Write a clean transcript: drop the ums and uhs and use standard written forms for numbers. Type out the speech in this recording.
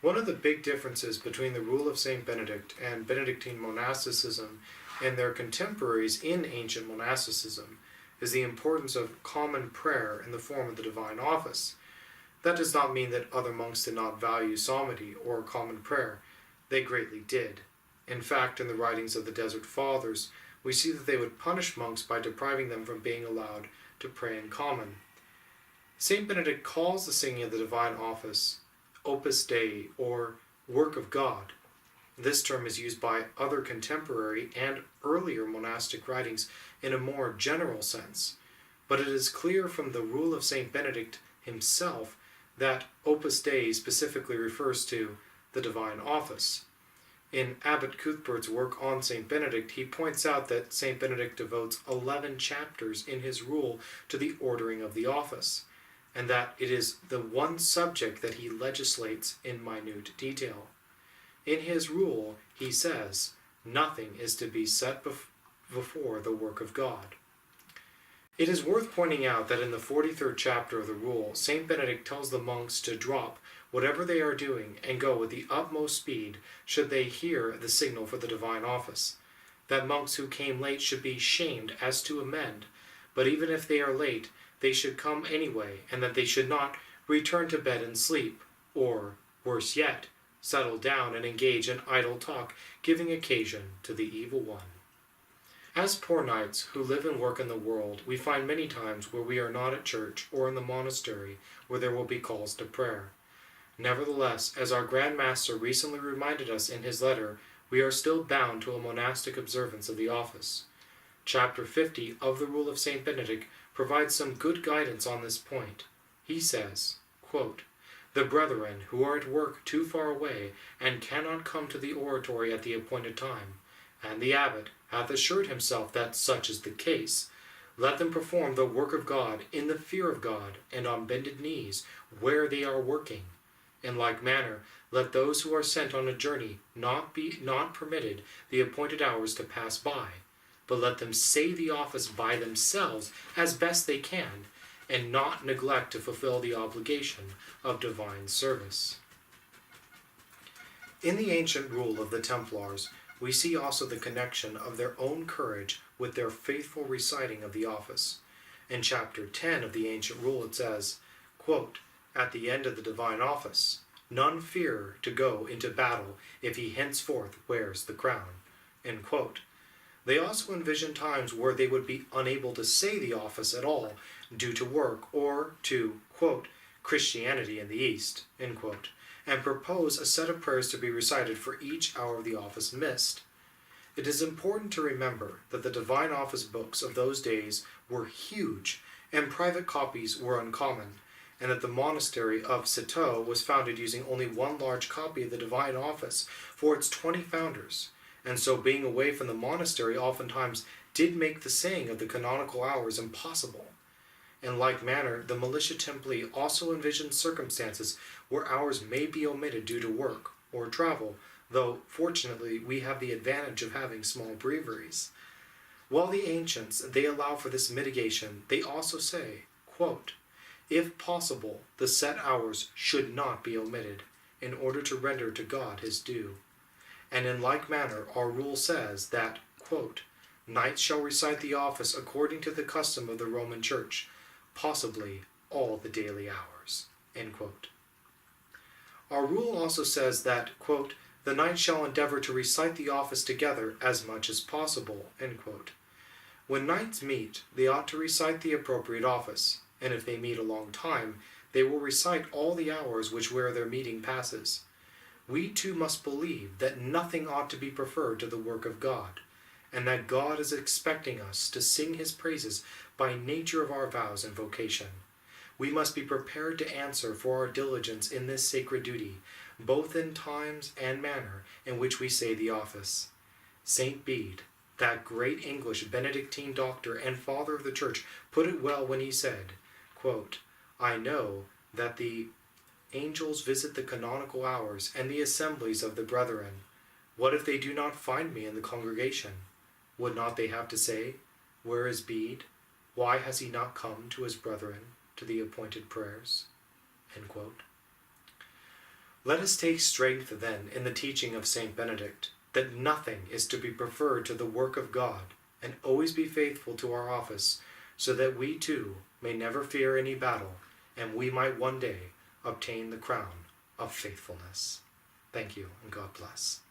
One of the big differences between the rule of St. Benedict and Benedictine monasticism and their contemporaries in ancient monasticism is the importance of common prayer in the form of the divine office. That does not mean that other monks did not value psalmody or common prayer. They greatly did. In fact, in the writings of the Desert Fathers, we see that they would punish monks by depriving them from being allowed to pray in common. St. Benedict calls the singing of the divine office Opus Dei, or work of God. This term is used by other contemporary and earlier monastic writings in a more general sense, but it is clear from the rule of St. Benedict himself that Opus Dei specifically refers to the divine office. In Abbot Cuthbert's work on St. Benedict, he points out that St. Benedict devotes 11 chapters in his rule to the ordering of the office, and that it is the one subject that he legislates in minute detail. In his rule, he says, nothing is to be set before the work of God. It is worth pointing out that in the 43rd chapter of the rule, St. Benedict tells the monks to drop whatever they are doing and go with the utmost speed should they hear the signal for the divine office. That monks who came late should be shamed as to amend, but even if they are late, they should come anyway, and that they should not return to bed and sleep, or, worse yet, settle down and engage in idle talk, giving occasion to the evil one. As poor knights who live and work in the world, we find many times where we are not at church or in the monastery where there will be calls to prayer. Nevertheless, as our Grand Master recently reminded us in his letter, we are still bound to a monastic observance of the office. Chapter 50 of the Rule of St. Benedict provides some good guidance on this point. He says, quote, "The brethren who are at work too far away and cannot come to the oratory at the appointed time, and the abbot hath assured himself that such is the case, let them perform the work of God in the fear of God and on bended knees where they are working. In like manner, let those who are sent on a journey not permitted the appointed hours to pass by, but let them say the office by themselves as best they can, and not neglect to fulfill the obligation of divine service." In the ancient rule of the Templars, we see also the connection of their own courage with their faithful reciting of the office. In chapter 10 of the ancient rule it says, quote, "At the end of the divine office, none fear to go into battle if he henceforth wears the crown." End quote. They also envision times where they would be unable to say the office at all due to work or to, quote, "Christianity in the East," end quote, and propose a set of prayers to be recited for each hour of the office missed. It is important to remember that the divine office books of those days were huge and private copies were uncommon, and that the monastery of Citeaux was founded using only one large copy of the divine office for its 20 founders, and so being away from the monastery oftentimes did make the saying of the canonical hours impossible. In like manner, the Militia Templi also envisioned circumstances where hours may be omitted due to work or travel, though fortunately we have the advantage of having small breviaries. While the ancients, they allow for this mitigation, they also say, quote, "If possible, the set hours should not be omitted, in order to render to God his due." And in like manner, our rule says that, quote, "Knights shall recite the office according to the custom of the Roman Church, possibly all the daily hours." End quote. Our rule also says that, quote, "The knights shall endeavor to recite the office together as much as possible." End quote. When knights meet, they ought to recite the appropriate office, and if they meet a long time, they will recite all the hours which where their meeting passes. We too must believe that nothing ought to be preferred to the work of God, and that God is expecting us to sing his praises by nature of our vows and vocation. We must be prepared to answer for our diligence in this sacred duty, both in times and manner in which we say the office. St. Bede, that great English Benedictine doctor and father of the Church, put it well when he said, quote, "I know that the angels visit the canonical hours and the assemblies of the brethren. What if they do not find me in the congregation? Would not they have to say, 'Where is Bede? Why has he not come to his brethren to the appointed prayers?'" End quote. Let us take strength then in the teaching of Saint Benedict, that nothing is to be preferred to the work of God, and always be faithful to our office, so that we too may never fear any battle, and we might one day obtain the crown of faithfulness. Thank you, and God bless.